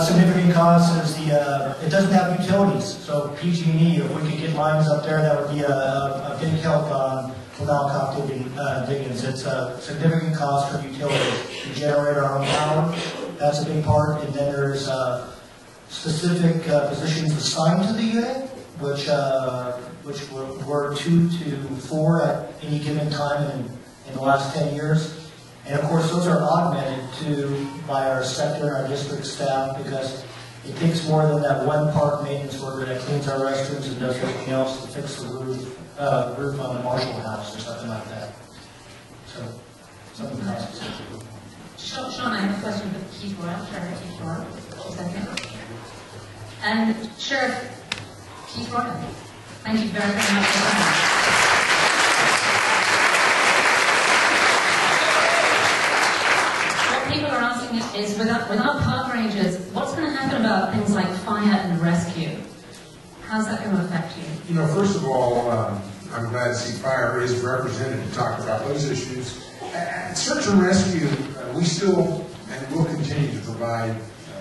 significant cost is it doesn't have utilities. So PG&E, if we could get lines up there, that would be a big help on Malakoff Diggins. It's a significant cost for utilities. We generate our own power. That's a big part. And then there's specific positions assigned to the unit, which were 2 to 4 at any given time in the last 10 years. And of course, those are augmented by our sector and our district staff, because it takes more than that one park maintenance worker that cleans our restrooms and does everything else to fix the roof on the Marshall House or something like that. So, something costs. Sean, I have a question for Keith Royal, Sheriff Keith Royal. A second. And Sheriff Keith Royal, thank you very, very much for coming. People are asking is, without park rangers, what's going to happen about things like fire and rescue? How's that going to affect you? You know, first of all, I'm glad to see fire is represented to talk about those issues. At search and rescue, we still and will continue to provide,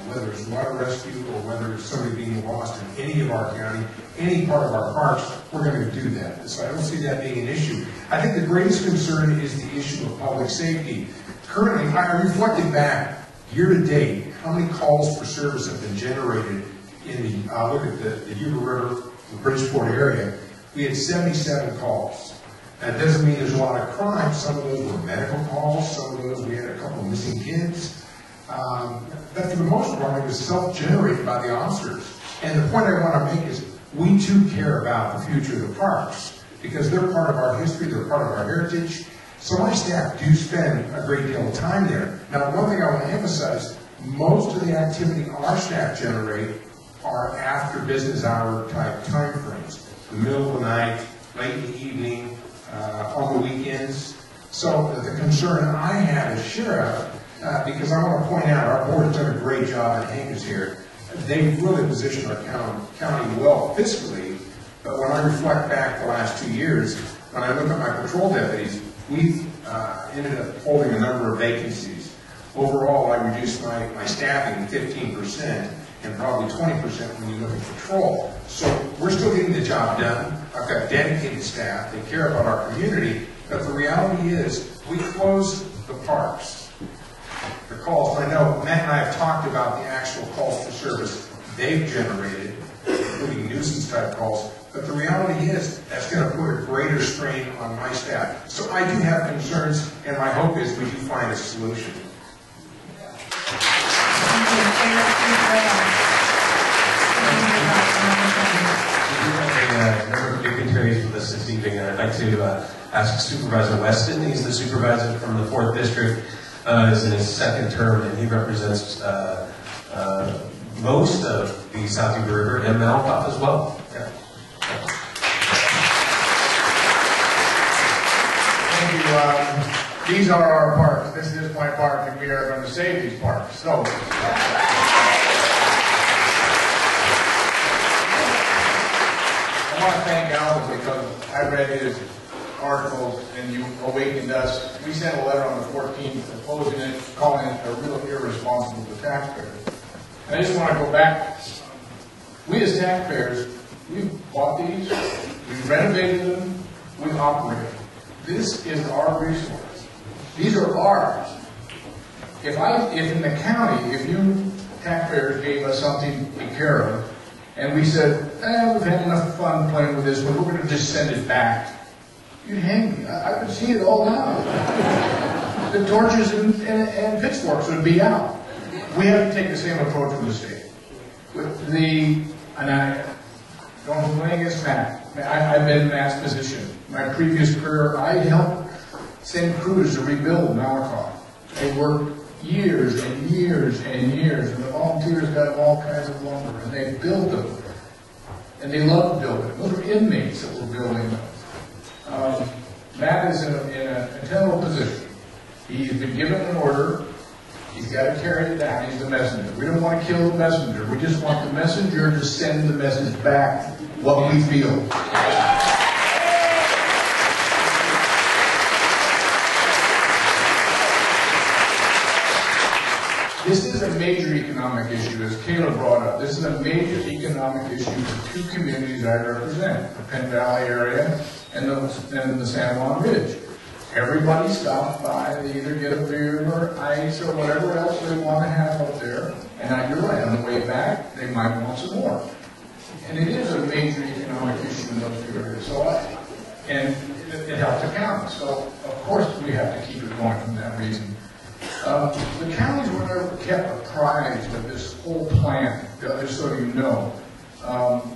whether it's water rescue or whether it's somebody being lost in any of our county, any part of our parks, we're going to do that. So I don't see that being an issue. I think the greatest concern is the issue of public safety. Currently, I reflected back year to date, how many calls for service have been generated in the, look at the Yuba River, the Bridgeport area. We had 77 calls. That doesn't mean there's a lot of crime. Some of those were medical calls. Some of those, we had a couple of missing kids. But for the most part, it was self-generated by the officers. And the point I want to make is, we too care about the future of the parks, because they're part of our history, they're part of our heritage. So my staff do spend a great deal of time there. Now, one thing I want to emphasize, most of the activity our staff generate are after business hour type time frames. The middle of the night, late in the evening, on the weekends. So the concern I have as sheriff, because I want to point out our board has done a great job, and Hank is here. They've really positioned our county well fiscally, but when I reflect back the last 2 years, when I look at my patrol deputies, we've ended up holding a number of vacancies. Overall, I reduced my staffing 15% and probably 20% when you look at patrol. So we're still getting the job done. I've got dedicated staff. They care about our community. But the reality is, we close the parks. The calls, I know Matt and I have talked about the actual calls for service they've generated, including nuisance type calls. But the reality is, that's going to put a greater strain on my staff. So I do have concerns, and my hope is we do find a solution. Number of dignitaries with us this evening, and I'd like to ask Supervisor Weston. He's the supervisor from the 4th District, is in his 2nd term, and he represents most of the South Yuba River and Malakoff as well. Yeah. Thank you. These are our parks. This is my park, and we are going to save these parks. So. I want to thank Alvin, because I read his articles and you awakened us. We sent a letter on the 14th opposing it, calling it a real irresponsible to taxpayers. And I just want to go back. We as taxpayers, we bought these, we renovated them, we operate them. This is our resource. These are ours. If in the county, if you taxpayers gave us something to take care of, and we said, we've had enough fun playing with this, but we're going to just send it back, you'd hang me. I could see it all now. The torches and pitchforks would be out. We have to take the same approach with the state. And I don't blame against Matt. I've been in Matt's position. My previous career, I helped send crews to rebuild Malakoff. They worked years and years and years, and the volunteers got all kinds of lumber, and they built them. And they loved building. Those were inmates that were building them. Matt is in a tenable position. He's been given an order. He's got to carry it down. He's the messenger. We don't want to kill the messenger. We just want the messenger to send the message back what we feel. This is a major economic issue, as Kayla brought up. This is a major economic issue for two communities I represent, the Penn Valley area and the San Juan Ridge. Everybody stops by, they either get a beer or ice or whatever else they want to have up there. And you're right, on the way back, they might want some more. And it is a major economic issue in those two areas. And it helps the county. So, of course, we have to keep it going from that reason. The counties were never kept apprised of this whole plan, just so you know.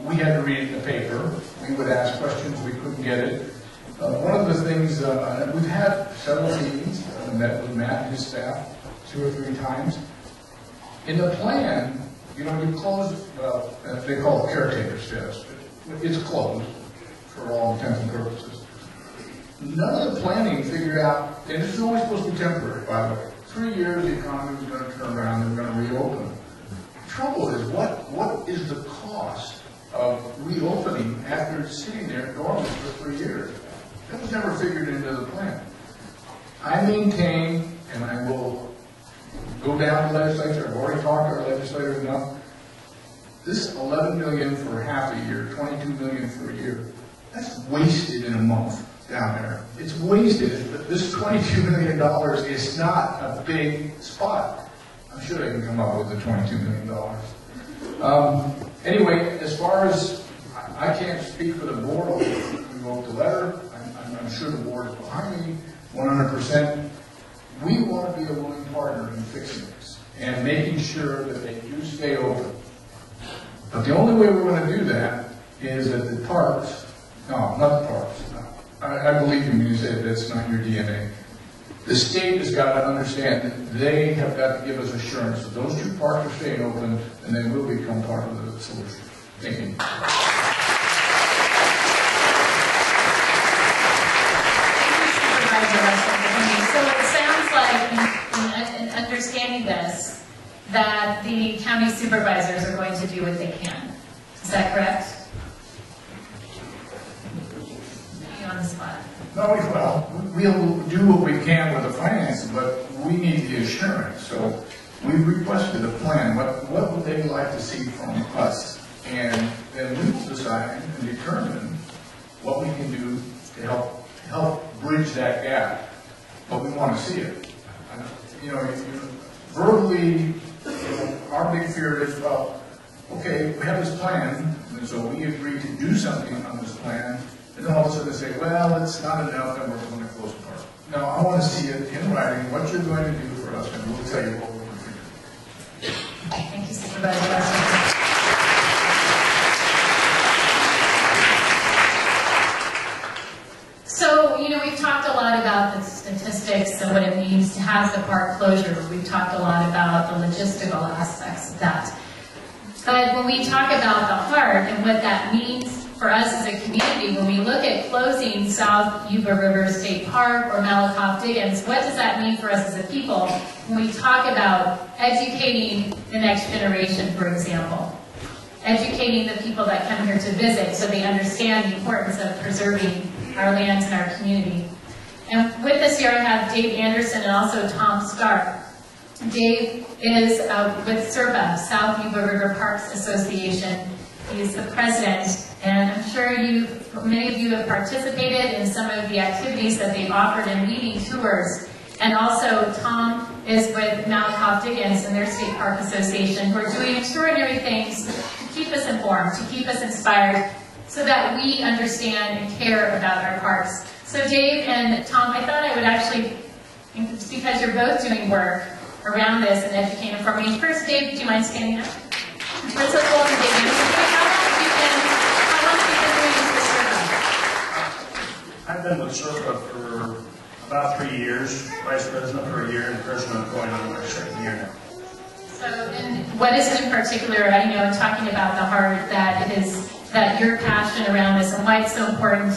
We had to read it in the paper. We would ask questions, we couldn't get it. One of the things, we've had several meetings, met with Matt and his staff 2 or 3 times. In the plan, you close, they call it caretaker status, but it's closed for all intents and purposes. None of the planning figured out, and this is only supposed to be temporary, by the way. 3 years, the economy was going to turn around, they're going to reopen. The trouble is, what is the cost of reopening after it's sitting there dormant for 3 years? That was never figured into the plan. I maintain, and I will go down to the legislature, I've already talked to our legislators enough, this $11 million for half a year, $22 million for a year, that's wasted in a month down there. It's wasted. This $22 million is not a big spot. I'm sure they can come up with the $22 million. Anyway, as far as, I can't speak for the board, we wrote the letter, I'm sure the board is behind me 100%. We want to be a willing partner in fixing this and making sure that they do stay open. But the only way we're going to do that is that the parks, no, not the parks, no. I believe you when you say that's not your DNA. The state has got to understand that they have got to give us assurance that those 2 parks are staying open and they will become part of the solution. Thank you. So it sounds like, in understanding this, that the county supervisors are going to do what they can. Is that correct? On the spot. No, we'll do what we can with the finances, but we need the assurance. So we requested a plan. What would they like to see from us? And then we will decide and determine what we can do to help bridge that gap. But we want to see it. Verbally, our big fear is, well, okay, we have this plan, and so we agree to do something on this plan. And then all of a sudden they say, well, it's not enough, and we're going to close the park. No, I want to see it in writing, what you're going to do for us, and we'll tell you what we're going to do. Thank you, Supervisor Larson. So, we've talked a lot about the statistics and what it means to have the park closure. We've talked a lot about the logistical aspects of that. But when we talk about the heart and what that means for us as a community, when we look at closing South Yuba River State Park or Malakoff-Diggins, what does that mean for us as a people when we talk about educating the next generation, for example? Educating the people that come here to visit so they understand the importance of preserving our lands and our community. And with us here I have Dave Anderson and also Tom Stark. Dave is with SERPA, South Yuba River Parks Association. He's the president, and I'm sure many of you have participated in some of the activities that they've offered in leading tours. And also Tom is with Malakoff-Diggins and their State Park Association, who are doing extraordinary things to keep us informed, to keep us inspired, so that we understand and care about our parks. So Dave and Tom, I thought I would actually, because you're both doing work around this and educating for me. First, Dave, do you mind standing up? Let's welcome Dave Anderson. How long have you been doing this with SERPA? I've been with SERPA for about 3 years, vice president for a year, and president going on my 2nd year now. So, and what is it in particular, talking about the heart that your passion around this and why it's so important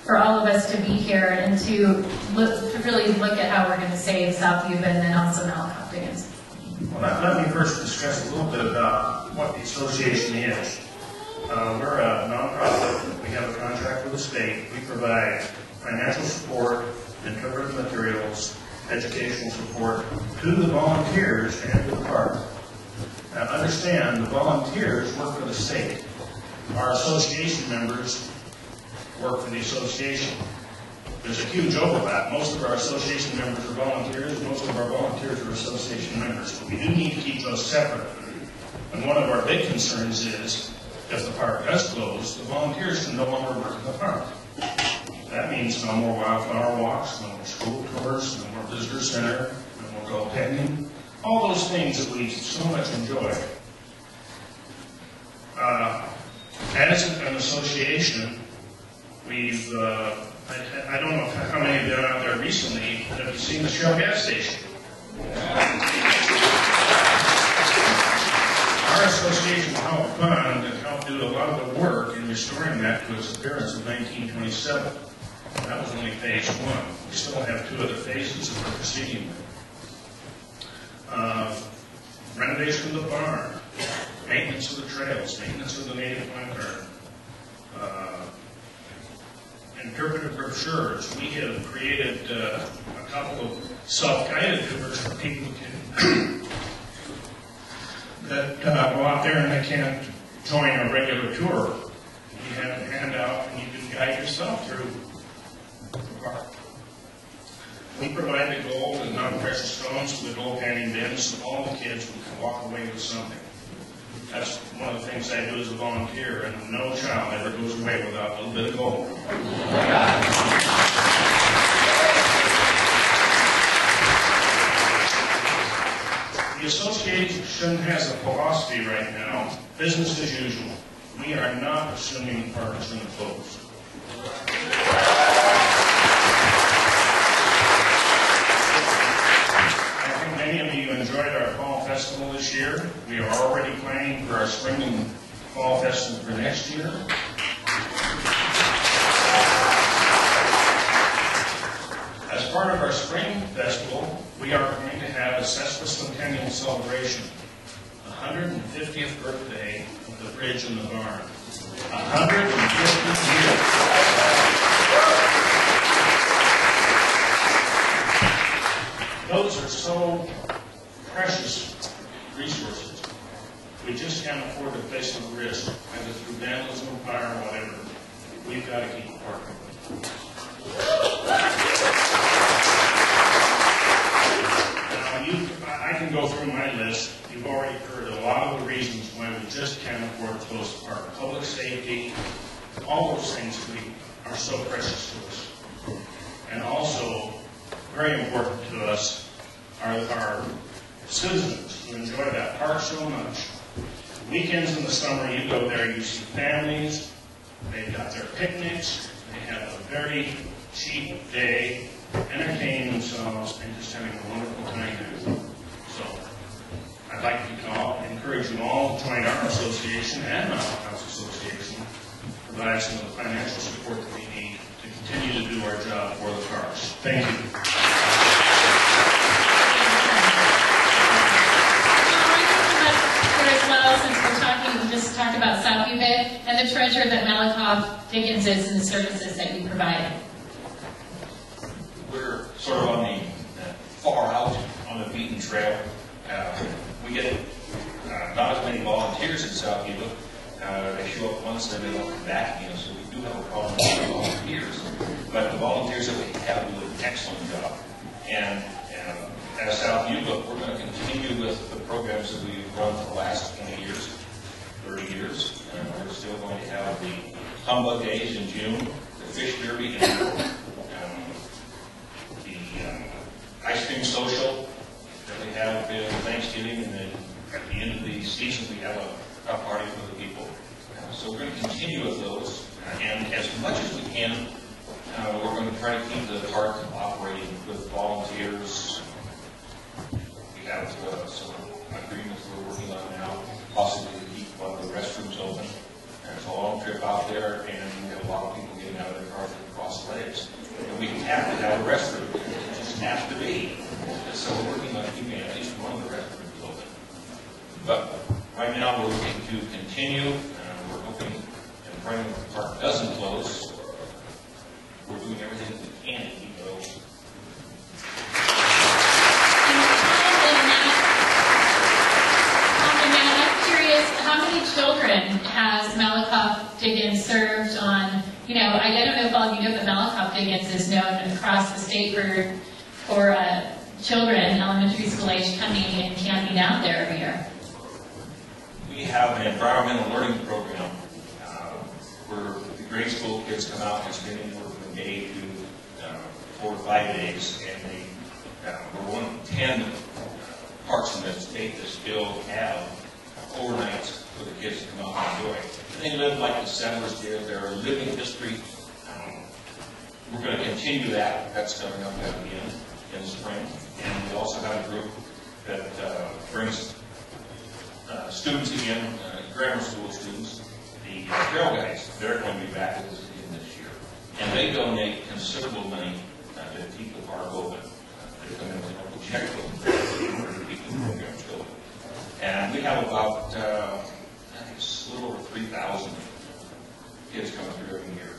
for all of us to be here and to really look at how we're going to save South Yuba and then also Malakoff-Diggins. Well, let me first discuss a little bit about what the association is. We're a nonprofit. We have a contract with the state. We provide financial support, interpretive materials, educational support to the volunteers and to the park. Now, understand, the volunteers work for the state. Our association members work for the association. There's a huge overlap. Most of our association members are volunteers, most of our volunteers are association members. But we do need to keep those separate. And one of our big concerns is, if the park does close, the volunteers can no longer work in the park. That means no more wildflower walks, no more school tours, no more visitor center, no more go pending. All those things that we so much enjoy. As an association, we've, I don't know how many have been out there recently, but have you seen the Shell gas station? Our association helped fund and helped do a lot of the work in restoring that to its appearance in 1927. That was only phase one. We still have 2 other phases that we're proceeding with. Renovation of the barn, maintenance of the trails, maintenance of the native plant garden, interpretive brochures. We have created a couple of self-guided tours for people that go out there and they can't join a regular tour. You have a handout and you can guide yourself through the park. We provide the gold and non-precious stones to the gold panning bins so all the kids can walk away with something. That's one of the things I do as a volunteer, and no child ever goes away without a little bit of gold. The association has a philosophy right now, business as usual. We are not assuming the park is going to close. Many of you enjoyed our fall festival this year. We are already planning for our spring and fall festival for next year. As part of our spring festival, we are going to have a sesquicentennial celebration, the 150th birthday of the bridge in the barn. 150 years. Those are so precious resources. We just can't afford to face the risk, either through vandalism, fire, or whatever. We've got to keep the park open. Now, I can go through my list. You've already heard a lot of the reasons why we just can't afford to close the park. Public safety, all those things are so precious to us. And also, very important to us are our citizens who enjoy that park so much. Weekends in the summer, you go there, you see families, they've got their picnics, they have a very cheap day, entertaining themselves, and just having a wonderful time there. So, I'd like to encourage you all to join our association and Mountain House Association, provide some of the financial support that we need to continue to do our job for the parks. Thank you. As well, since we just talked about South Ubit and the treasure that Malakoff Dickens is and the services that you provide. We're sort of on the far out on the beaten trail. We get not as many volunteers in South Ubit. They show up once, then they don't come back again, so we do have a problem with volunteers. But the volunteers that we have do an excellent job. And as South Ubit, we're going to continue with the programs that we've run for the last 20 years, 30 years. We're still going to have the Humbug Days in June, the Fish Derby in April, the ice cream social that we have in Thanksgiving, and then at the end of the season we have a party for the people. So we're going to continue with those, and as much as we can, we're going to try to keep the park operating with volunteers. We have some agreements we're working on now, possibly to keep one of the restrooms open. There's a long trip out there, and we have a lot of people getting out of their cars and cross legs. And we have to have a restroom. It just has to be. So we're working on keeping at least one of the restrooms open. But right now we're looking to continue. We're hoping and praying that the park doesn't close. We're doing everything that we can to keep it open. children has Malakoff Diggins served on, you know, I don't know if all of you know, but Malakoff Diggins is known across the state for children, elementary school age, coming and camping out there every year. We have an environmental learning program where the grade school kids come out and spend anywhere from a day to 4 to 5 days, and we're one of 10 parks in the state that still have overnights for the kids to come out and enjoy. And they live like the settlers did. They're a living history. We're going to continue that. That's coming up again in the spring. And we also have a group that brings students again, grammar school students, the trail guides. They're going to be back with us again this year. And they donate considerable money to keep the park open. They come in with a checkbook in order to keep the programs going. And we have about, I think it's a little over 3,000 kids coming through every year.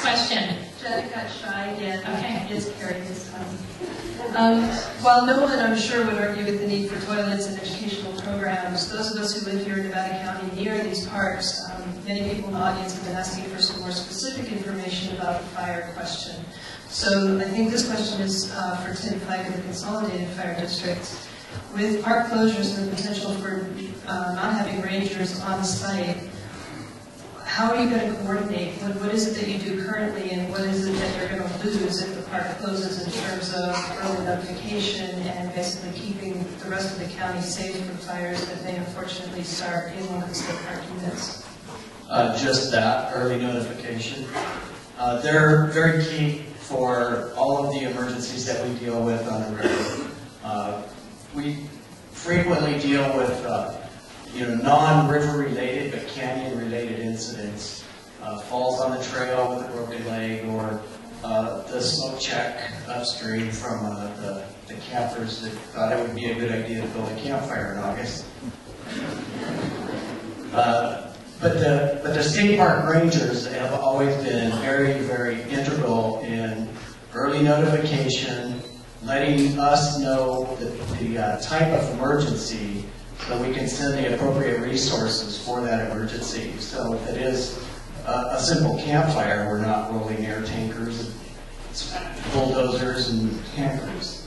Question. Janet got shy again. Okay. Just carried this time. While no one, I'm sure, would argue with the need for toilets and educational programs, those of us who live here in Nevada County near these parks, many people in the audience have been asking for some more specific information about the fire question. So I think this question is for Tim Pike of the Consolidated Fire District. With park closures and the potential for not having rangers on site, how are you going to coordinate? What is it that you do currently, and what is it that you're going to lose if the park closes in terms of early notification and basically keeping the rest of the county safe from fires that may unfortunately start in one of the state park units? Just that, early notification. They're very key for all of the emergencies that we deal with on a regular. We frequently deal with non-river related but canyon related incidents. Falls on the trail with a broken leg, or the smoke check upstream from the campers that thought it would be a good idea to build a campfire in August. But the state park rangers have always been very, very integral in early notification, letting us know the type of emergency so we can send the appropriate resources for that emergency. So if it is a simple campfire, we're not rolling air tankers, bulldozers, and tankers.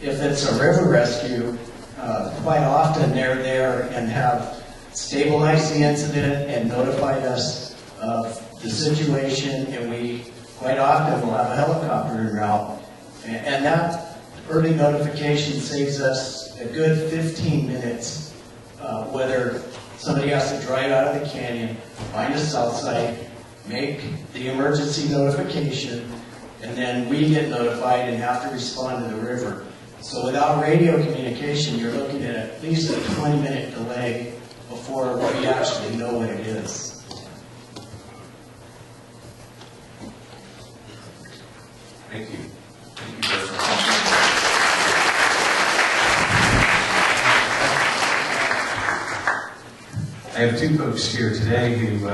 If it's a river rescue, quite often they're there and have stabilized the incident and notified us of the situation, and we quite often will have a helicopter en route. And that early notification saves us a good 15 minutes, whether somebody has to drive out of the canyon, find a south site, make the emergency notification, and then we get notified and have to respond to the river. So without radio communication, you're looking at least a 20-minute delay before we actually know what it is. Thank you. Thank you very much. I have two folks here today who've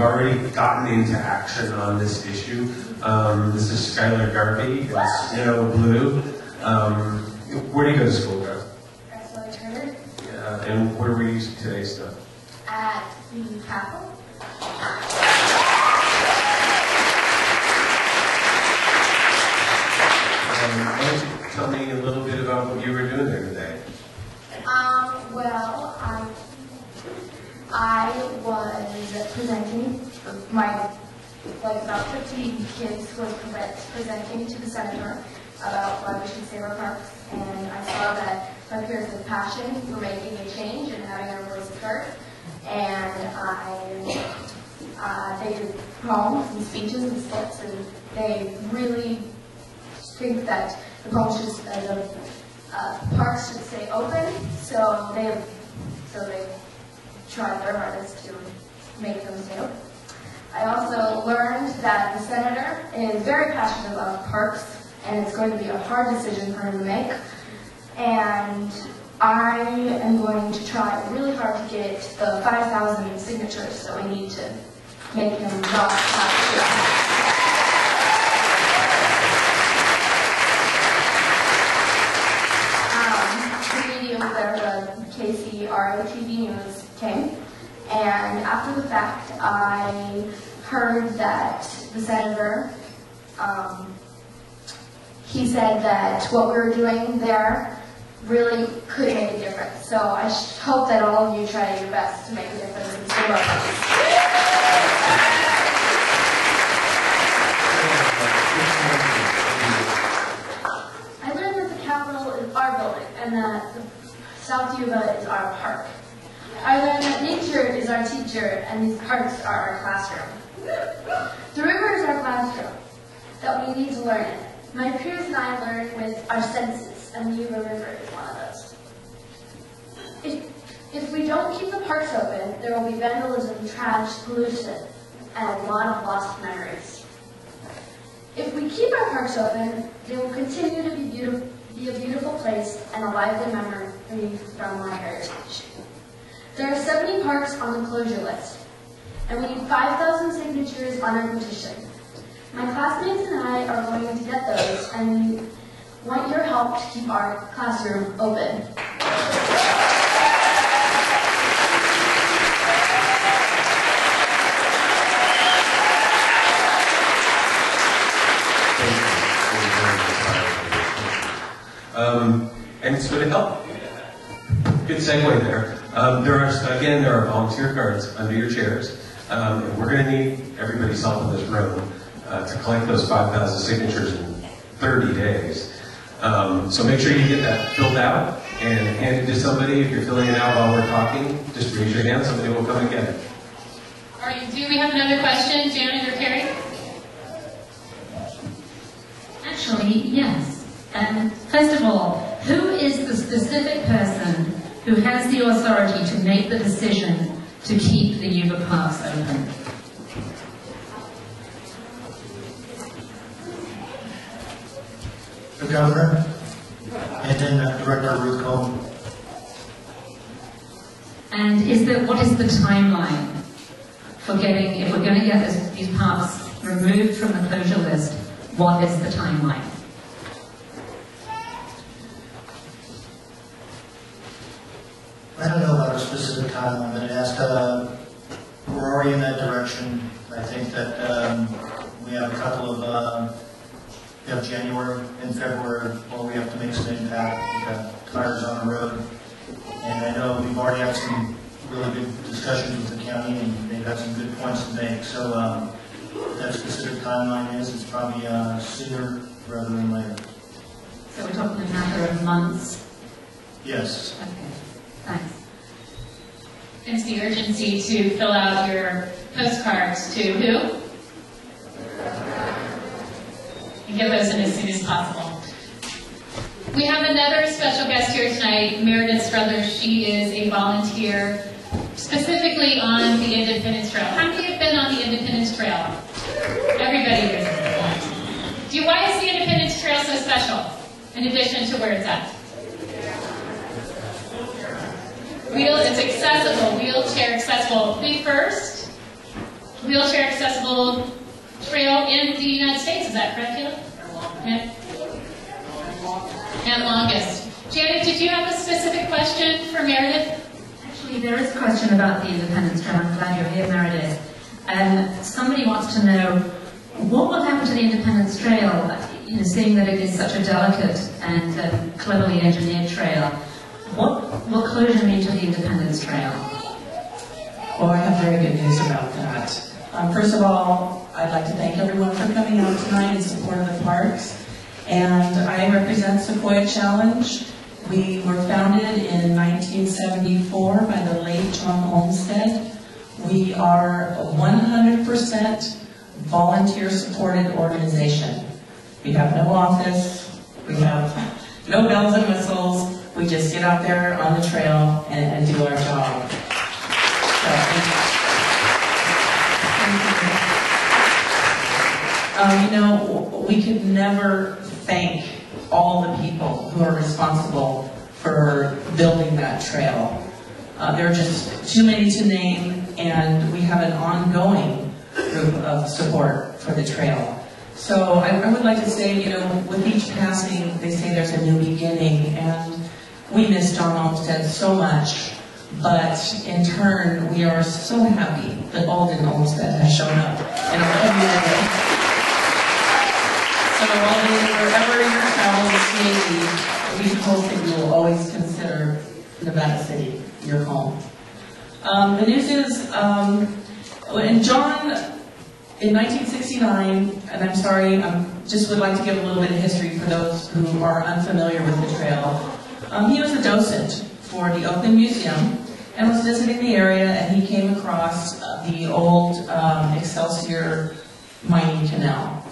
already gotten into action on this issue. This is Skylar Garvey. It's Blue. Where do you go to school, Garvey? Ursula Turner. Yeah, and where were you today, stuff? At the Capitol. Why don't you tell me a little bit about what you were doing there today? Well, I was presenting about 15 kids was presenting to the senator about why we should save our parks, and I saw that my peers had passion for making a change and having our voices heard, and they did poems and speeches and slips, and they really think that the parks should stay open, so they tried their hardest to make them stay open. I also learned that the senator is very passionate about parks, and it's going to be a hard decision for him to make. And I am going to try really hard to get the 5,000 signatures that we need to make him not have to. came. And after the fact, I heard that the senator, he said that what we were doing there really could make a difference. So I hope that all of you try your best to make a difference in save our parks. I learned that the Capitol is our building and that the South Yuba is our park. I learned that nature is our teacher and these parks are our classroom. The river is our classroom that we need to learn in. My peers and I learn with our senses, and the Yuba River is one of those. If we don't keep the parks open, there will be vandalism, trash, pollution, and a lot of lost memories. If we keep our parks open, they will continue to be a beautiful place and a lively memory from our heritage. There are 70 parks on the closure list, and we need 5,000 signatures on our petition. My classmates and I are going to get those, and we want your help to keep our classroom open. And it's going to help. Good segue there. There are volunteer cards under your chairs. And we're going to need everybody's help in this room to collect those 5,000 signatures in 30 days. So make sure you get that filled out and hand it to somebody. If you're filling it out while we're talking, just raise your hand. Somebody will come and get it. All right, do we have another question, Janet or Carrie? Actually, yes. First of all, who is the specific person who has the authority to make the decision to keep the Yuba Parks open? The governor, and then Director Ruth Cohen. And what is the timeline for getting, if we're going to get these parks removed from the closure list, what is the timeline? I don't know about a specific timeline, but it has to, we're already in that direction. I think that we have a couple of, we have January and February where we have to make some impact. We've got tires on the road. And I know we've already had some really good discussions with the county and they've got some good points to make. So that specific timeline is, it's probably sooner rather than later. So we're talking a matter of months? Yes. Okay. Thanks. Hence the urgency to fill out your postcards to who? And get those in as soon as possible. We have another special guest here tonight, Meredith Struthers. She is a volunteer specifically on the Independence Trail. How many have been on the Independence Trail? Everybody here. Why is the Independence Trail so special, in addition to where it's at? It's accessible, wheelchair accessible. The first wheelchair accessible trail in the United States, is that correct, Caleb? Yeah. And longest. Janet, did you have a specific question for Meredith? Actually, there is a question about the Independence Trail. I'm glad you're here, Meredith. Somebody wants to know, what will happen to the Independence Trail, seeing that it is such a delicate and cleverly engineered trail? What will closure mean to the Independence Trail? Well, I have very good news about that. First of all, I'd like to thank everyone for coming out tonight in support of the parks. And I represent Sequoia Challenge. We were founded in 1974 by the late John Olmsted. We are a 100% volunteer-supported organization. We have no office. We have no bells and whistles. We just get out there on the trail and do our job. So, we could never thank all the people who are responsible for building that trail. There are just too many to name, and we have an ongoing group of support for the trail. So I would like to say, with each passing, they say there's a new beginning, and we miss John Olmsted so much. But in turn, we are so happy that Alden Olmsted has shown up in our community. So Alden, wherever your travels may be, we hope that you will always consider Nevada City your home. The news is, when John, in 1969, and I'm sorry, just would like to give a little bit of history for those who are unfamiliar with the trail. He was a docent for the Oakland Museum and was visiting the area, and he came across the old Excelsior mining canal.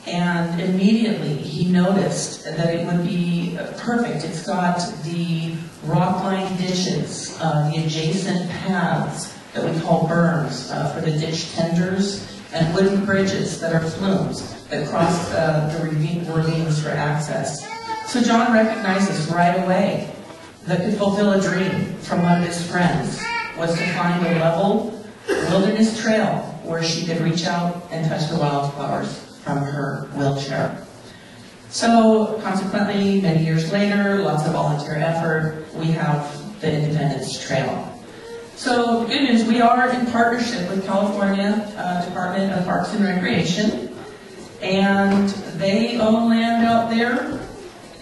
And immediately he noticed that it would be perfect. It's got the rock-lined ditches, the adjacent paths that we call berms for the ditch tenders, and wooden bridges that are flumes that cross the ravines for access. So John recognizes right away that could fulfill a dream from one of his friends was to find a level wilderness trail where she could reach out and touch the wildflowers from her wheelchair. So consequently, many years later, lots of volunteer effort, we have the Independence Trail. So good news, we are in partnership with California Department of Parks and Recreation, and they own land out there,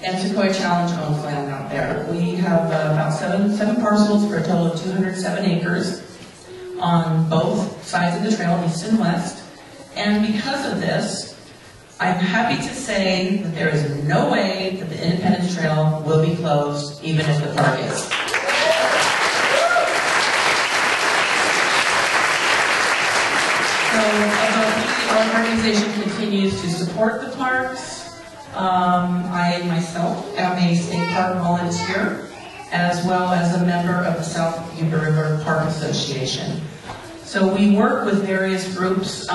and Sequoia Challenge owns land out there. We have about seven parcels for a total of 207 acres on both sides of the trail, east and west. And because of this, I'm happy to say that there is no way that the Independence Trail will be closed, even if the park is. So, our organization continues to support the parks. I myself am a state park volunteer, as well as a member of the South Yuba River Park Association. So we work with various groups.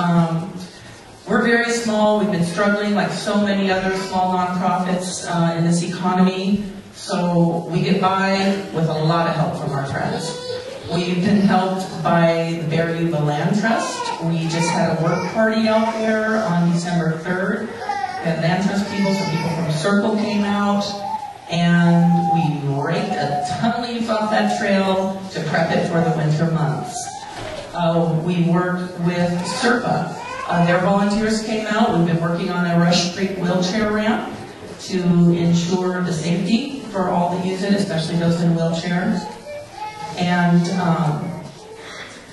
We're very small. We've been struggling like so many other small nonprofits in this economy. So we get by with a lot of help from our friends. We've been helped by the Bear Yuba Land Trust. We just had a work party out there on December 3rd. We had land trust people, so people from Circle came out, and we raked a ton of leaves off that trail to prep it for the winter months. We worked with SERPA. Their volunteers came out. We've been working on a Rush Street wheelchair ramp to ensure the safety for all that use it, especially those in wheelchairs. And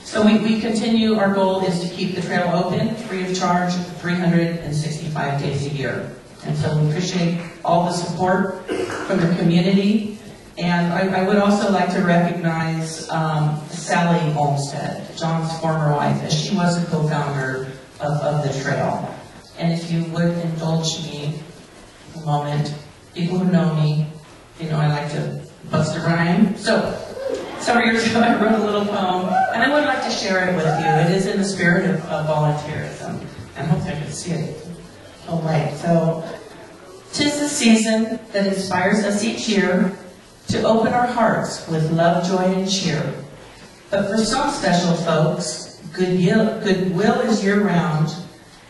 so we continue. Our goal is to keep the trail open, free of charge, 365 days a year. And so we appreciate all the support from the community. And I would also like to recognize Sally Olmsted, John's former wife, as she was a co-founder of the trail. And if you would indulge me a moment, people who know me, you know I like to bust a rhyme. So, several years ago I wrote a little poem, and I would like to share it with you. It is in the spirit of volunteerism, and hopefully I can see it. Oh, right. So, 'tis the season that inspires us each year to open our hearts with love, joy, and cheer. But for some special folks, goodwill is year-round,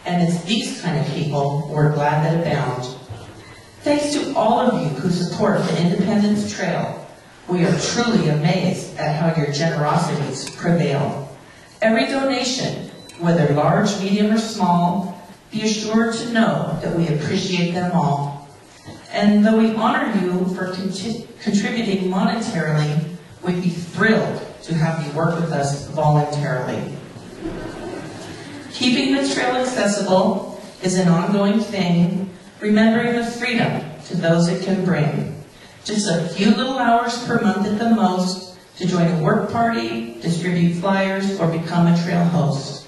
and it's these kind of people we're glad that abound. Thanks to all of you who support the Independence Trail, we are truly amazed at how your generosities prevail. Every donation, whether large, medium, or small, be assured to know that we appreciate them all. And though we honor you for contributing monetarily, we'd be thrilled to have you work with us voluntarily. Keeping the trail accessible is an ongoing thing, remembering the freedom to those it can bring. Just a few little hours per month at the most to join a work party, distribute flyers, or become a trail host.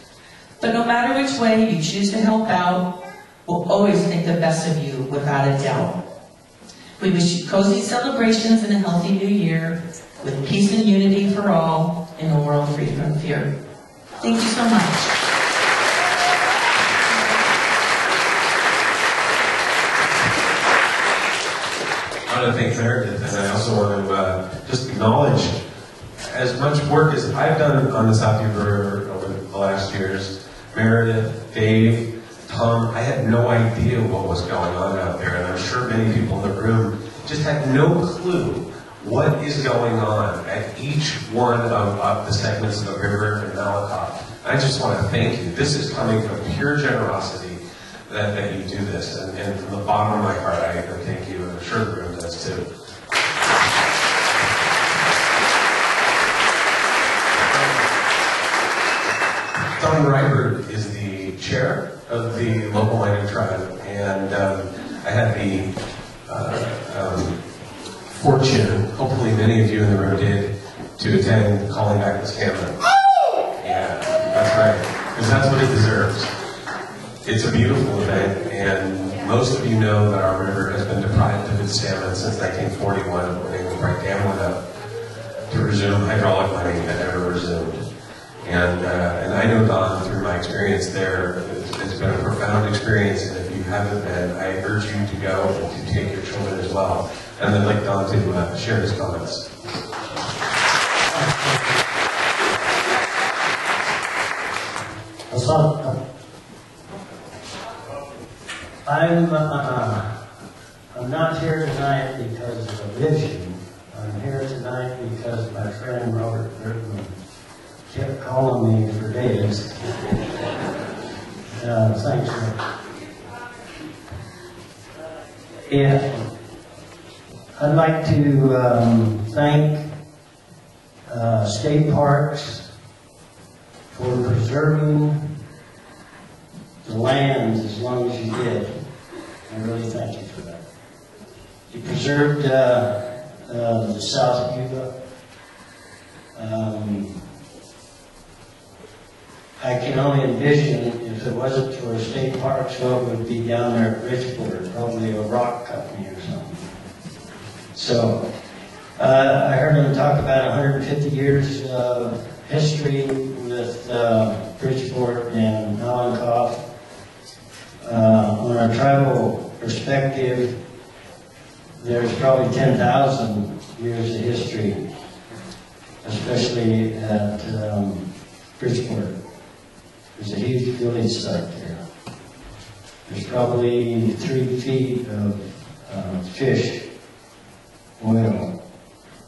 But no matter which way you choose to help out, we'll always think the best of you without a doubt. We wish you cozy celebrations and a healthy new year with peace and unity for all in a world free from fear. Thank you so much. I want to thank Meredith, and I also want to just acknowledge as much work as I've done on the South Yuba River over the last years. Meredith, Dave, Tom, I had no idea what was going on out there, and I'm sure many people in the room just had no clue what is going on at each one of the segments of the river in Malakoff. I just want to thank you. This is coming from pure generosity that you do this, and from the bottom of my heart, I thank you, and I'm sure the room does too. Don Rybert is the chair of the local mining tribe, and I had the fortune, hopefully many of you in the room did, to attend Calling Back Miss Cameron. Yeah, that's right, because that's what it deserves. It's a beautiful event, and most of you know that our river has been deprived of its salmon since 1941, when the Bright Dam went up to resume hydraulic mining that never resumed. And I know, Don, through my experience there, it's been a profound experience, and if you haven't been, I urge you to go and to take your children as well. And I'd like Don to share his comments. I'm not here tonight because of a vision. I'm here tonight because my friend Robert Bergman kept calling me for days. Thanks, Rick. Yeah, I'd like to thank State Parks for preserving the lands as long as you did. I really thank you for that. You preserved the South Yuba. I can only envision if it wasn't for State Parks, what would be down there at Bridgeport, probably a rock company or something. So, I heard them talk about 150 years of history with Bridgeport and Malakoff. On a tribal perspective, there's probably 10,000 years of history, especially at Bridgeport. There's a huge village site there. There's probably 3 feet of fish oil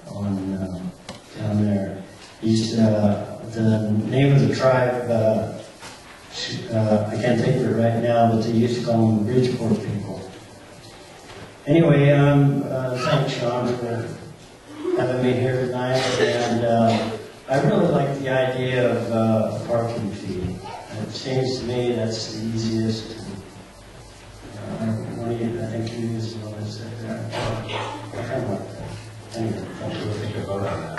on down there. The name of the tribe, I can't think of it right now, but they used to call them Bridgeport people. Anyway, thanks, Sean, for having me here tonight, and I really like the idea of a parking fee. It seems to me that's the easiest. I think you used the one that said that. I kind of like that. Anyway, thank you. Take a vote on that.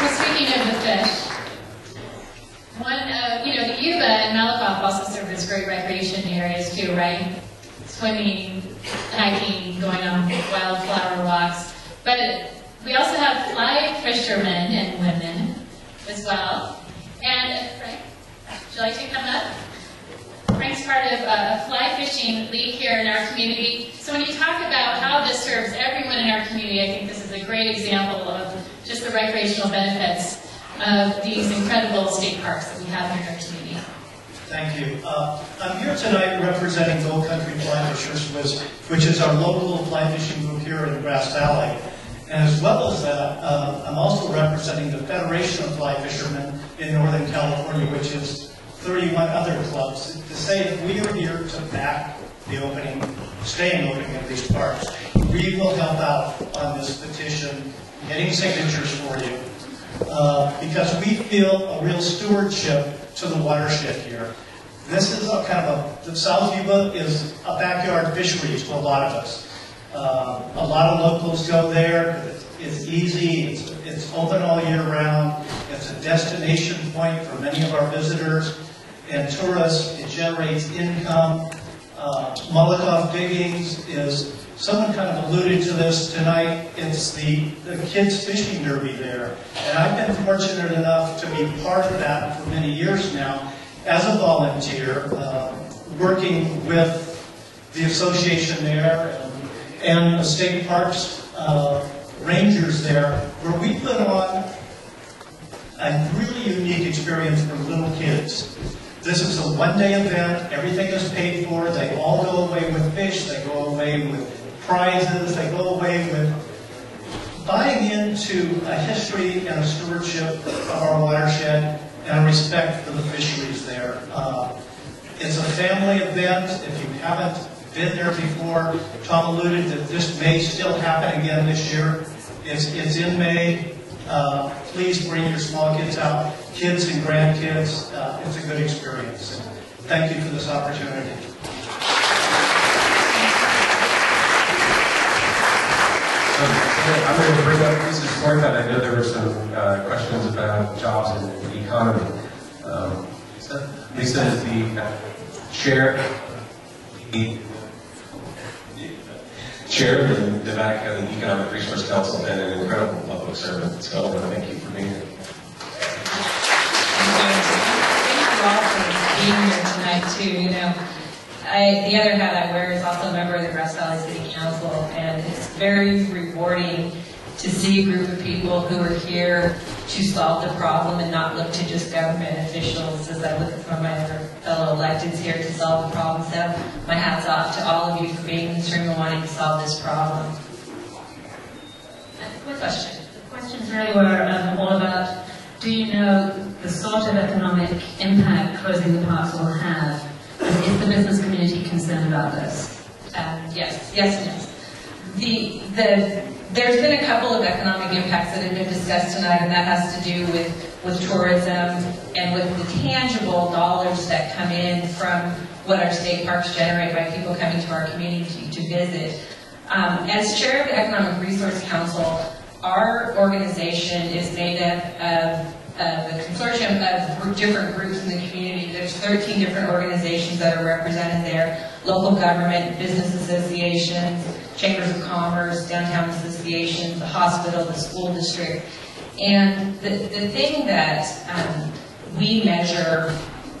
Well, speaking of the fish, the Yuba and Malakoff also serve as great recreation areas too, right? Swimming, hiking, going on wildflower walks. But we also have fly fishermen and women as well. And Frank, would you like to come up? Frank's part of a fly fishing league here in our community. So when you talk about how this serves everyone in our community, I think this is a great example of just the recreational benefits of these incredible state parks that we have here in our community. Thank you. I'm here tonight representing Gold Country Fly Fishers, which is our local fly fishing group here in Grass Valley. And as well as that, I'm also representing the Federation of Fly Fishermen in Northern California, which is 31 other clubs. To say that we are here to back the staying opening of these parks. We will help out on this petition, getting signatures for you, because we feel a real stewardship to the watershed here. This is the South Yuba is a backyard fishery to a lot of us. A lot of locals go there. It's easy. It's open all year round. It's a destination point for many of our visitors and tourists. It generates income. Malakoff Diggings is, someone kind of alluded to this tonight, it's the kids fishing derby there. And I've been fortunate enough to be part of that for many years now as a volunteer, working with the association there and the state parks rangers there, where we put on a really unique experience for little kids. This is a one-day event. Everything is paid for. They all go away with fish. They go away with prizes. They go away with buying into a history and a stewardship of our watershed and a respect for the fisheries there. It's a family event. If you haven't been there before, Tom alluded that this may still happen again this year. It's in May. Please bring your small kids out, kids and grandkids. It's a good experience. Thank you for this opportunity. I'm going to bring up Lisa's point that I know there were some questions about jobs and the economy. Lisa is the chair of the Nevada County Economic Resource Council and an incredible public servant. So I want to thank you for being here. Thank you all for being here tonight too. You know, the other hat I wear is also a member of the Grass Valley City Council, and it's very rewarding to see a group of people who are here to solve the problem and not look to just government officials, as I look at some of my other fellow electeds here to solve the problem. So my hat's off to all of you for being in this room and wanting to solve this problem. Question. The questions really were all about, do you know the sort of economic impact closing the parks will have? Is the business community concerned about this? Yes, and yes. There's been a couple of economic impacts that have been discussed tonight, and that has to do with tourism and with the tangible dollars that come in from what our state parks generate by people coming to our community to visit. As chair of the Economic Resource Council, our organization is made up of a consortium of different groups in the community. There's 13 different organizations that are represented there: local government, business associations, chambers of commerce, downtown associations, the hospital, the school district. And the thing that we measure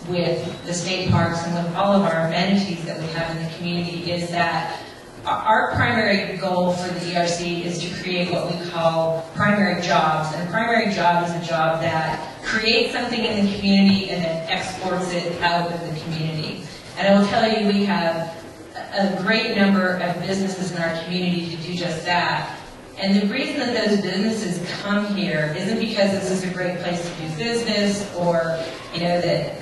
with the state parks and with all of our amenities that we have in the community is that our primary goal for the ERC is to create what we call primary jobs. And a primary job is a job that creates something in the community and then exports it out of the community. And I will tell you, we have a great number of businesses in our community to do just that. And the reason that those businesses come here isn't because this is a great place to do business or, you know, that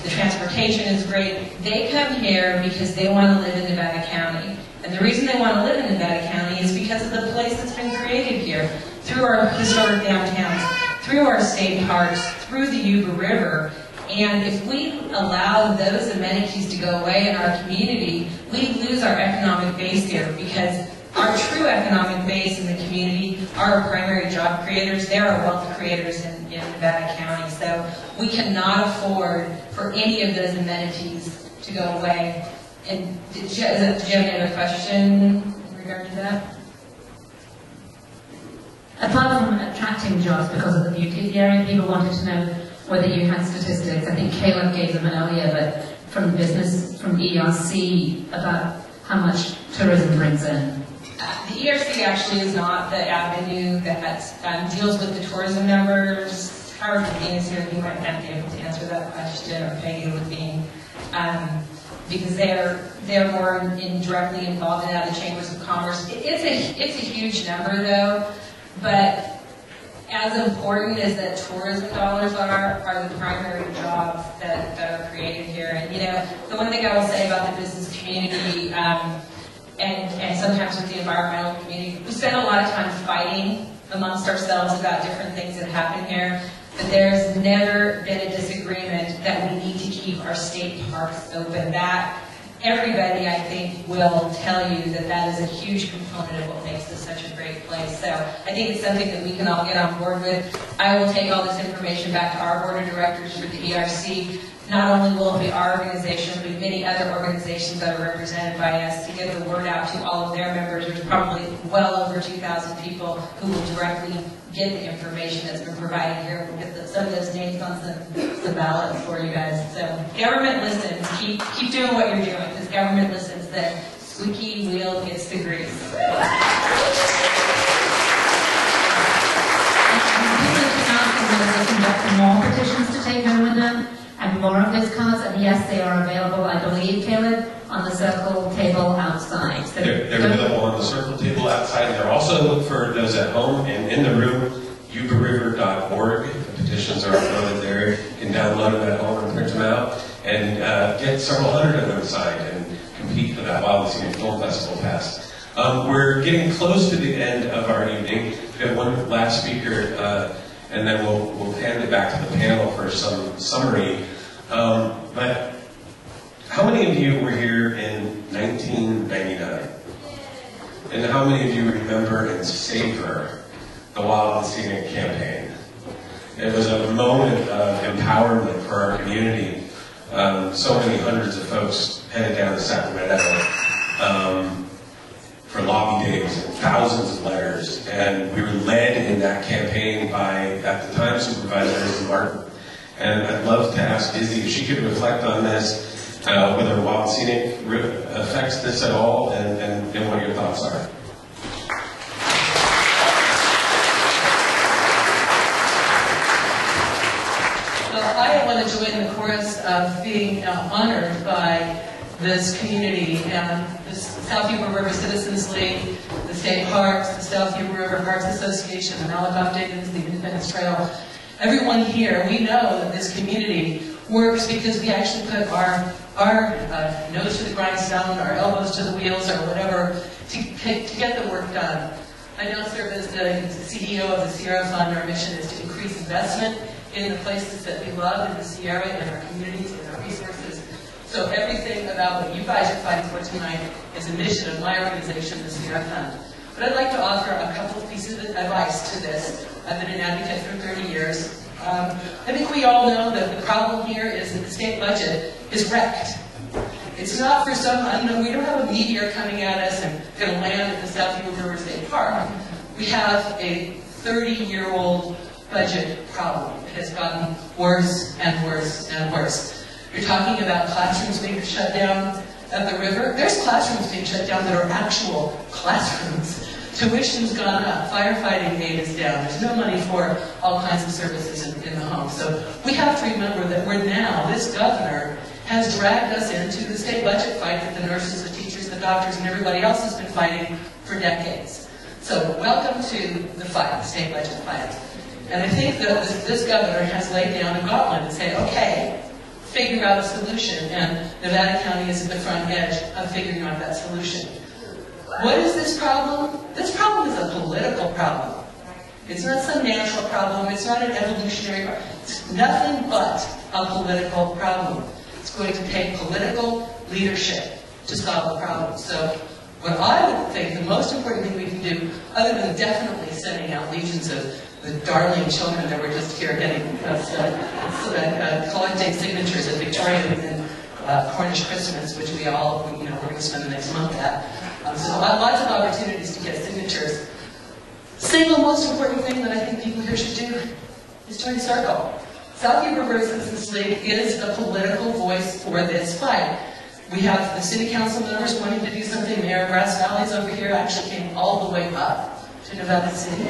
the transportation is great. They come here because they want to live in Nevada County. And the reason they want to live in Nevada County is because of the place that's been created here, through our historic downtowns, through our state parks, through the Yuba River. And if we allow those amenities to go away in our community, we lose our economic base here, because our true economic base in the community are our primary job creators. They're our wealth creators in Nevada County. So we cannot afford for any of those amenities to go away. And did you have any other question in regard to that? Apart from attracting jobs because of the beauty of the area, people wanted to know whether you had statistics. I think Caleb gave them earlier, but from business, from ERC, about how much tourism brings in. The ERC actually is not the avenue that deals with the tourism numbers. Howard Levine is here, he might not be able to answer that question, or Peggy Levine, because they're more directly involved in that, the chambers of commerce. It's a huge number though, but as important as that tourism dollars are the primary jobs that are created here. And you know, the one thing I will say about the business community, and sometimes with the environmental community, we spend a lot of time fighting amongst ourselves about different things that happen here, but there's never been a disagreement that we need to keep our state parks open. That everybody, I think, will tell you that that is a huge component of what makes this such a great place. So I think it's something that we can all get on board with. I will take all this information back to our board of directors for the ERC. Not only will it be our organization, but many other organizations that are represented by us to get the word out to all of their members. There's probably well over 2,000 people who will directly get the information that's been provided here. We'll get some of those names on some ballots for you guys. So government listens. Keep doing what you're doing, because government listens. The squeaky wheel gets the grease. People have been asking whether they conduct more petitions to take home with them, and more Caleb, on the circle table outside. So They're available on the circle table outside. They're also, for those at home and in the room, yubayriver.org. The petitions are uploaded there. You can download them at home and print them out and get several hundred of them signed and compete for that Wild and Scenic Film Festival pass. We're getting close to the end of our evening. We have one last speaker, and then we'll hand it back to the panel for some summary. But how many of you were here in 1999? And how many of you remember and savor the Wild and Scenic campaign? It was a moment of empowerment for our community. So many hundreds of folks headed down to Sacramento for lobby days, and thousands of letters. And we were led in that campaign by, at the time, Supervisor Izzy Martin. And I'd love to ask Izzy if she could reflect on this, whether Wild and Scenic affects this at all, and what your thoughts are. I want to join the chorus of being honored by this community and the South Yuba River Citizens League, the state parks, the South Yuba River Parks Association, the Malakoff Diggins, the Independence Trail. Everyone here, we know that this community works because we actually put our nose to the grindstone, our elbows to the wheels, or whatever, to get the work done. I now serve as the CEO of the Sierra Fund. Our mission is to increase investment in the places that we love in the Sierra, in our communities, in our resources. So everything about what you guys are fighting for tonight is a mission of my organization, the Sierra Fund. But I'd like to offer a couple of pieces of advice to this. I've been an advocate for 30 years. I think we all know that the problem here is that the state budget is wrecked. It's not for some unknown, we don't have a meteor coming at us and going to land at the South Yuba River State Park. We have a 30-year-old budget problem. It has gotten worse and worse and worse. You're talking about classrooms being shut down at the river. There's classrooms being shut down that are actual classrooms. Tuition's gone up, firefighting aid is down, there's no money for all kinds of services in the home. So we have to remember that this governor has dragged us into the state budget fight that the nurses, the teachers, the doctors, and everybody else has been fighting for decades. So welcome to the fight, the state budget fight. And I think that this governor has laid down a gauntlet and said, okay, figure out a solution, and Nevada County is at the front edge of figuring out that solution. What is this problem? This problem is a political problem. It's not some natural problem. It's not an evolutionary problem. It's nothing but a political problem. It's going to take political leadership to solve the problem. So what I would think the most important thing we can do, other than definitely sending out legions of the darling children that were just here getting collecting signatures at Victoria and Cornish Christmas, which we're going to spend the next month at. So lots of opportunities to get signatures. Single most important thing that I think people here should do is join Circle. South Yuba River Citizens League is a political voice for this fight. We have the city council members wanting to do something. Mayor Grass Valley's over here, actually came all the way up to Nevada City.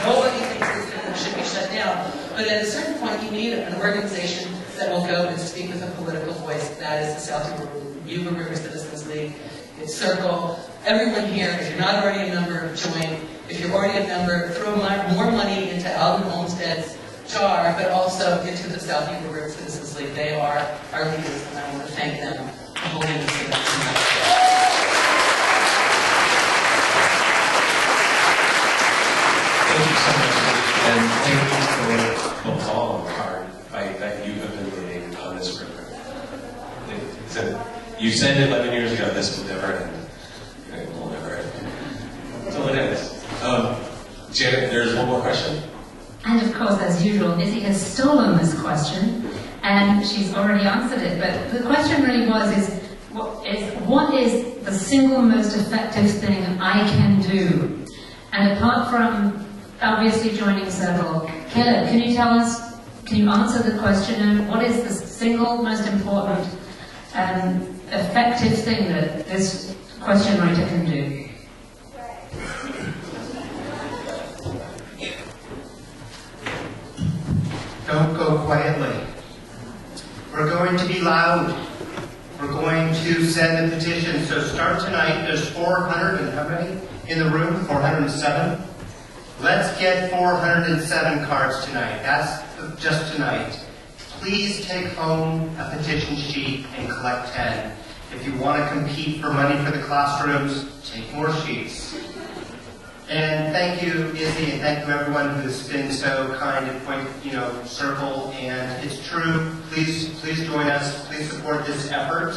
Nobody thinks it should be shut down. But at a certain point, you need an organization that will go and speak with a political voice. That is the South Yuba River Citizens League. It's Circle. Everyone here, if you're not already a member, join. If you're already a member, throw more money into Alvin Olmstead's jar, but also into the South Yuba River Citizens League. They are our leaders, and I want to thank them for holding this event tonight. Thank you so much, and thank you for the long, hard fight that you have been leading on this river. You said 11 years ago this will never end. It will never end. Until it ends. Janet, there's one more question. And of course, as usual, Izzy has stolen this question, and she's already answered it. But the question really was, what is the single most effective thing I can do? And apart from obviously joining Circle, Caleb, can you answer the question, and what is the single most important effective thing that this question writer can do? quietly. We're going to be loud. We're going to send the petition. So start tonight. There's 400 and how many in the room? 407? Let's get 407 cards tonight. That's just tonight. Please take home a petition sheet and collect 10. If you want to compete for money for the classrooms, take more sheets. And thank you, Izzy, and thank you everyone who's been so kind to point, circle. And it's true. Please join us. Please support this effort.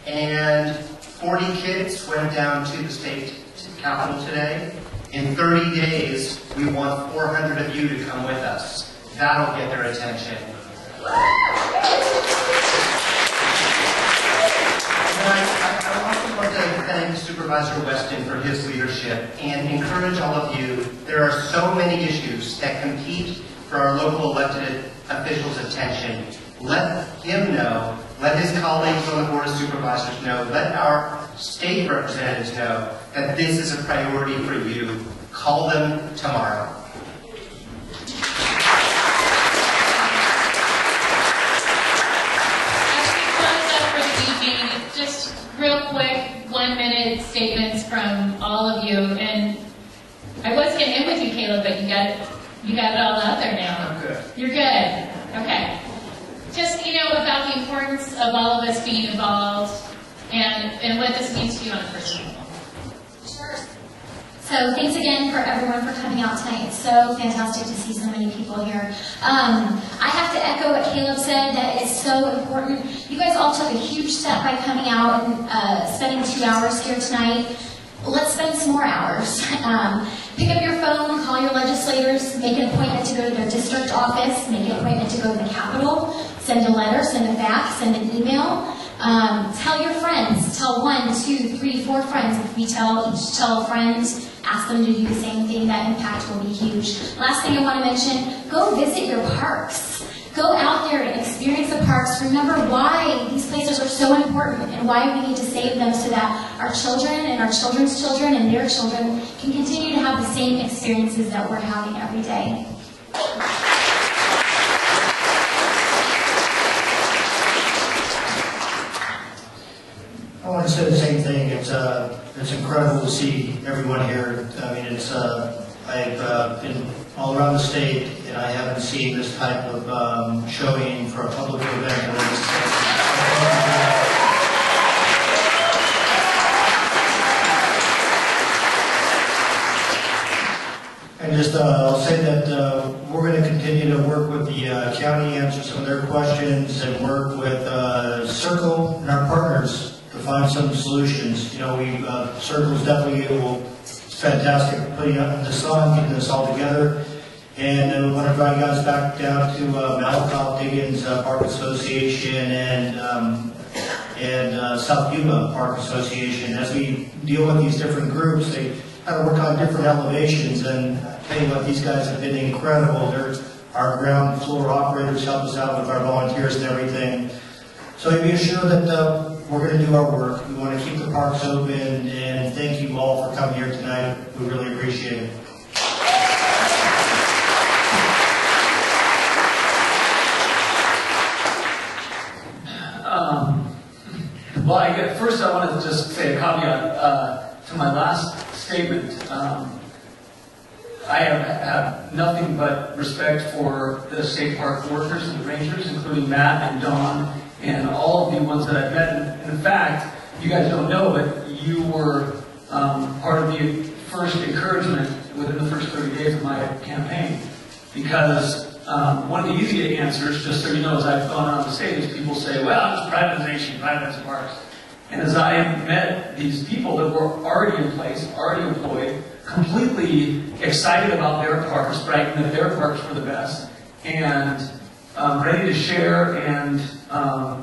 And 40 kids went down to the state capitol today. In 30 days, we want 400 of you to come with us. That'll get their attention. I also want to thank Supervisor Weston for his leadership and encourage all of you. There are so many issues that compete for our local elected officials' attention. Let him know. Let his colleagues on the Board of Supervisors know. Let our state representatives know that this is a priority for you. Call them tomorrow. Just real quick, 1-minute statements from all of you. And I was getting in with you, Caleb, but you got it all out there now. I'm good. You're good. Okay. Just, about the importance of all of us being involved and what this means to you on a personal level. Sure. So thanks again for everyone for coming out tonight. It's so fantastic to see so many people here. I have to echo what Caleb said. That is so important. You guys all took a huge step by coming out and spending 2 hours here tonight. Let's spend some more hours. Pick up your phone, call your legislators, make an appointment to go to their district office, make an appointment to go to the Capitol, send a letter, send a fax, send an email. Tell your friends. Tell 1, 2, 3, 4 friends. If we each tell a friend, ask them to do the same thing, that impact will be huge. Last thing I want to mention, go visit your parks. Go out there and experience the parks. Remember why these places are so important and why we need to save them so that our children and our children's children and their children can continue to have the same experiences that we're having every day. I want to say the same thing. It's incredible to see everyone here. I mean, I've been all around the state, and I haven't seen this type of showing for a public event. And just I'll say that we're going to continue to work with the county, answer some of their questions, and work with Circle and our partners to find some solutions. Circle is definitely fantastic putting out the sun, getting this all together. And I want to invite you guys back down to Malakoff Diggins Park Association and South Yuba Park Association. As we deal with these different groups, they kind of work on different elevations. And I tell you what, these guys have been incredible. They're our ground floor operators help us out with our volunteers and everything. So be assured that we're going to do our work. We want to keep the parks open, and thank you all for coming here tonight. We really appreciate it. Well, first I want to just say a caveat to my last statement. I have nothing but respect for the state park workers and the rangers, including Matt and Dawn and all of the ones that I've met. And in fact, you guys don't know, but you were part of the first encouragement within the first 30 days of my campaign. Because one of the easy answers, just so you know, as I've gone on the stage, people say, well, it's privatization, privatize parks. And as I met these people that were already in place, already employed, completely excited about their parks, bragging that their parks were the best, and ready to share, and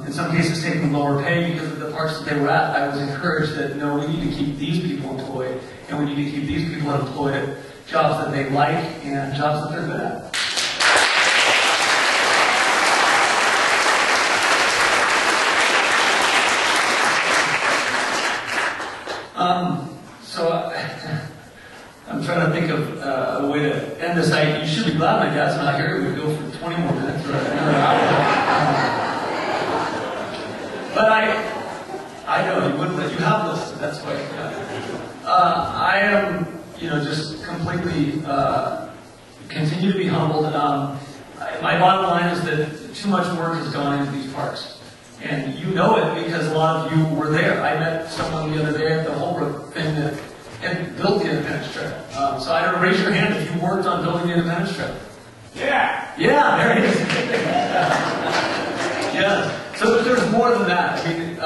in some cases taking lower pay because of the parks that they were at, I was encouraged that, no, we need to keep these people employed, and we need to keep these people employed at jobs that they like and jobs that they're good at. So I'm trying to think of a way to end this. You should be glad my dad's not here. We would go for 20 more minutes or another hour. But I know you wouldn't let you have listened. That's why. I am, just completely continue to be humbled. My bottom line is that too much work has gone into these parks. And you know it because a lot of you were there. I met someone the other day at the Holbrook thing that had built the Independence Trail. So I don't raise your hand if you worked on building the Independence Trail. Yeah! Yeah, there it is. Yeah. So there's more than that. I mean,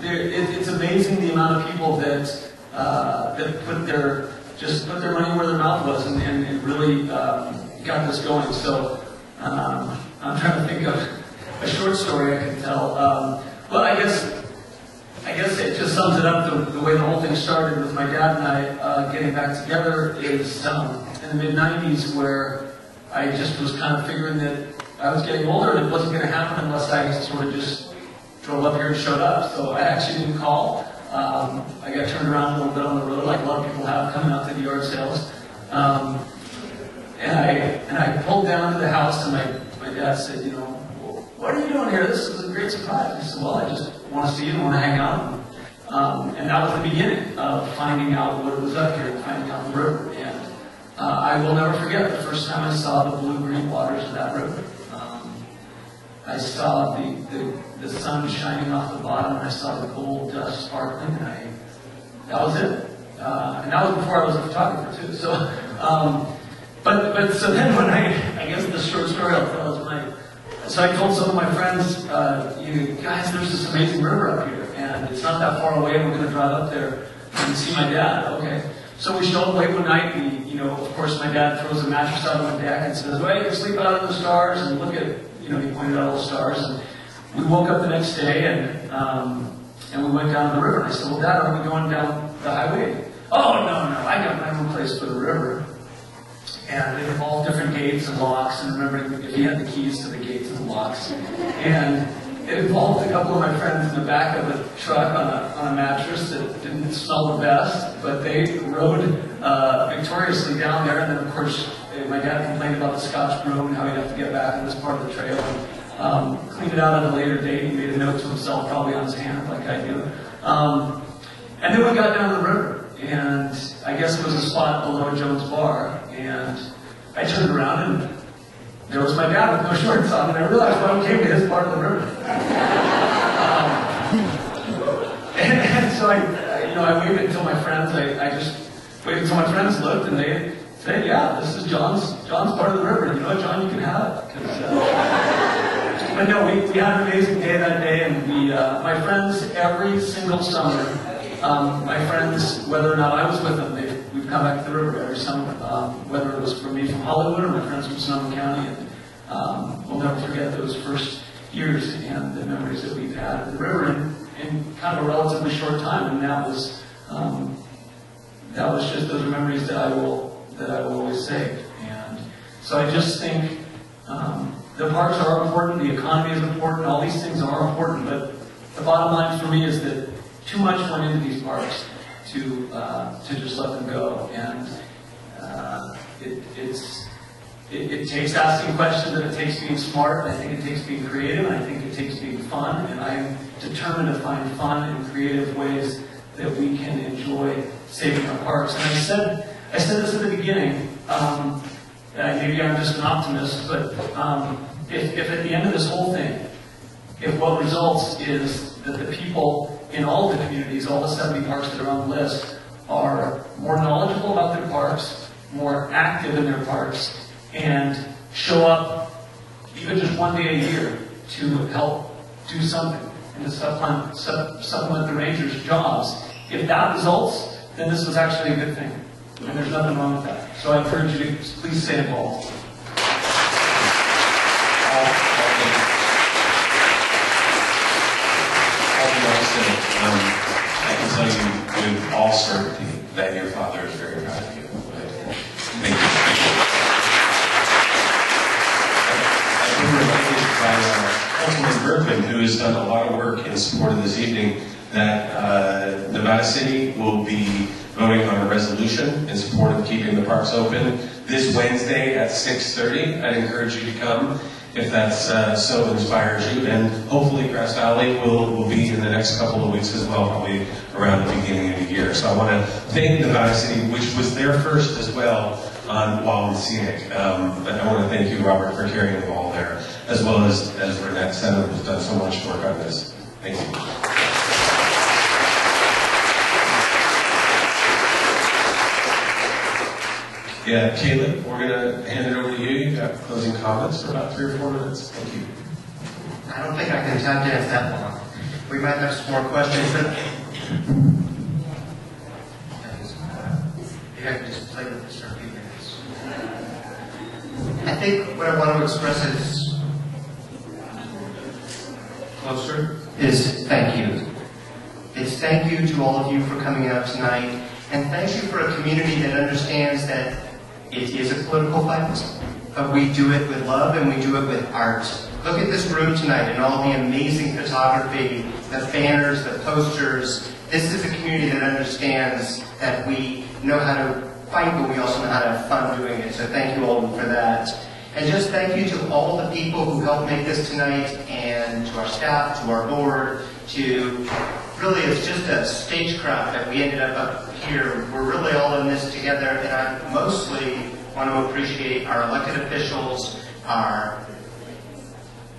it's amazing the amount of people that put their money where their mouth was and really got this going. So I'm trying to think of a short story I can tell. Well, I guess it just sums it up. The way the whole thing started with my dad and I getting back together is in the mid-90s, where I just was kind of figuring that I was getting older and it wasn't going to happen unless I sort of just drove up here and showed up. So I actually didn't call. I got turned around a little bit on the road, like a lot of people have coming out to the yard sales. And I pulled down to the house, and my dad said, what are you doing here? This is a great surprise. I said, well, I just want to see you and want to hang out. And that was the beginning of finding out what was up here and finding out the river. And I will never forget the first time I saw the blue-green waters of that river. I saw the sun shining off the bottom, and I saw the gold dust sparkling, and that was it. And that was before I was a photographer too. So, but so then when I guess the short story I'll tell is so I told some of my friends, guys, there's this amazing river up here, and it's not that far away, and we're going to drive up there and see my dad. Okay. So we show up late one night, and of course my dad throws a mattress out on the deck and says, well, you can sleep out in the stars, and look at, he pointed out all the stars, and we woke up the next day, and we went down the river, and I said, well, Dad, are we going down the highway? Oh, no, I got my own place for the river. And it involved different gates and locks, and remembering if he had the keys to the gates and the locks. And it involved a couple of my friends in the back of a truck on a mattress that didn't smell the best, but they rode victoriously down there. And then, of course, my dad complained about the Scotch broom and how he'd have to get back on this part of the trail and clean it out at a later date. He made a note to himself, probably on his hand, like I do. And then we got down the river, and I guess it was a spot below Jones Bar, and I turned around, and there was my dad with no shorts on, and I realized when I came to his part of the river. And so I waited until my friends, I just waited until my friends looked, and they said, yeah, this is John's part of the river. You know what, John, you can have it. But no, we had an amazing day that day, and my friends, every single summer, my friends, whether or not I was with them, we've come back to the river every summer, whether it was for me from Hollywood or my friends from Sonoma County, and we'll never forget those first years and the memories that we've had at the river in kind of a relatively short time, and that was just those memories that I will always save. And so I just think the parks are important, the economy is important, all these things are important, but the bottom line for me is that too much went into these parks to just let them go, and it takes asking questions, and it takes being smart, and I think it takes being creative, and I think it takes being fun, and I am determined to find fun and creative ways that we can enjoy saving our parks. And I said this at the beginning, maybe I'm just an optimist, but if at the end of this whole thing, if what results is that the people in all the communities, all the 70 parks that are on the list, are more knowledgeable about their parks, more active in their parks, and show up even just one day a year to help do something and to supplement the rangers' jobs. If that results, then this was actually a good thing. And there's nothing wrong with that. So I encourage you to please stay involved. I can tell you with all certainty that your father is very proud of you. Thank you. I've been reminded by Councilman Bergman, who has done a lot of work in support of this evening, that Nevada City will be voting on a resolution in support of keeping the parks open this Wednesday at 6:30. I'd encourage you to come if that's so inspires you, and hopefully Grass Valley will be in the next couple of weeks as well, probably around the beginning of the year. So I want to thank Nevada City, which was there first as well on Wild and Scenic. But I want to thank you, Robert, for carrying the ball there, as well as Renette Senator, who's done so much work on this. Thank you. Yeah, Caleb, we're going to hand it over to you. You've got closing comments for about 3 or 4 minutes. Thank you. I don't think I can tap dance that long. We might have some more questions, but maybe I can just play with this for a few minutes. I think what I want to express is closer is thank you. It's thank you to all of you for coming out tonight, and thank you for a community that understands that it is a political fight, but we do it with love and we do it with art. Look at this room tonight and all the amazing photography, the banners, the posters. This is a community that understands that we know how to fight, but we also know how to have fun doing it. So thank you all for that. And just thank you to all the people who helped make this tonight, and to our staff, to our board, to really, it's just a stagecraft that we ended up here. We're really all in this together, and I mostly want to appreciate our elected officials, our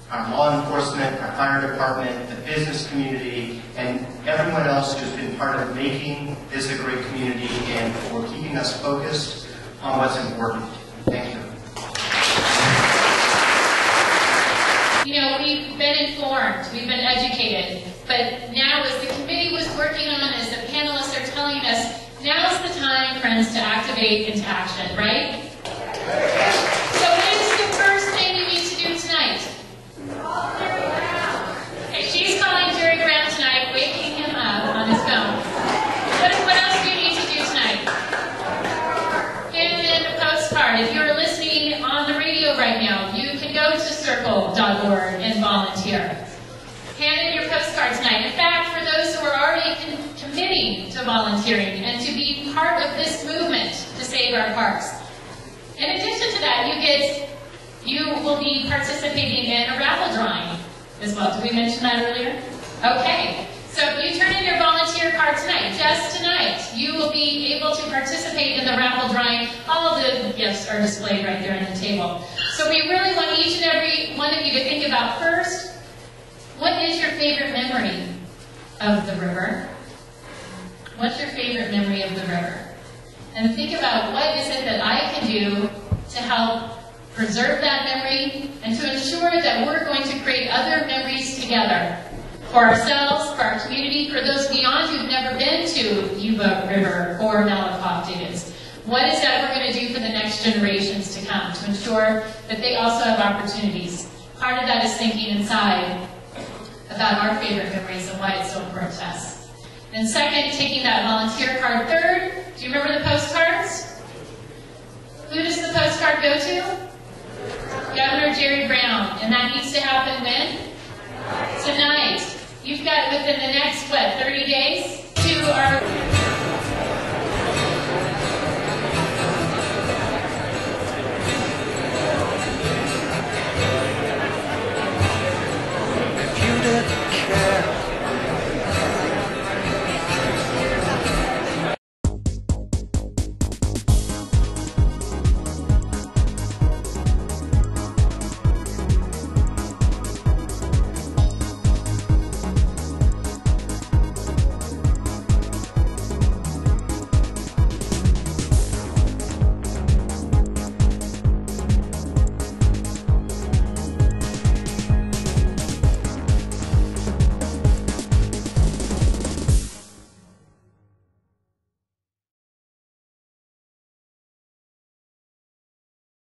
law enforcement, our fire department, the business community, and everyone else who's been part of making this a great community and for keeping us focused on what's important. Thank you. You know, we've been informed, we've been educated, but now as the committee was working on, as the panelists are telling us, now is the time, friends, to activate into action, right? So what is the first thing you need to do tonight? Okay, she's calling Jerry Brown tonight, waking him up on his phone. What else do you need to do tonight? Hand in a postcard. If you're listening on the radio right now, you can go to circle.org and volunteer. Hand in your postcard tonight. In fact, for those who are already committing to volunteering and to be part of this movement to save our parks. In addition to that, you will be participating in a raffle drawing as well. Did we mention that earlier? Okay. So if you turn in your volunteer card tonight, just tonight, you will be able to participate in the raffle drawing. All of the gifts are displayed right there on the table. So we really want each and every one of you to think about first, what is your favorite memory of the river? What's your favorite memory of the river? And think about what is it that I can do to help preserve that memory and to ensure that we're going to create other memories together for ourselves, for our community, for those beyond who've never been to Yuba River or Malakoff Diggins. What is that we're going to do for the next generations to come to ensure that they also have opportunities? Part of that is thinking inside about our favorite memories and why it's so important to us. And second, taking that volunteer card. Third, do you remember the postcards? Who does the postcard go to? Governor Jerry Brown. And that needs to happen when? Tonight. You've got within the next, 30 days to our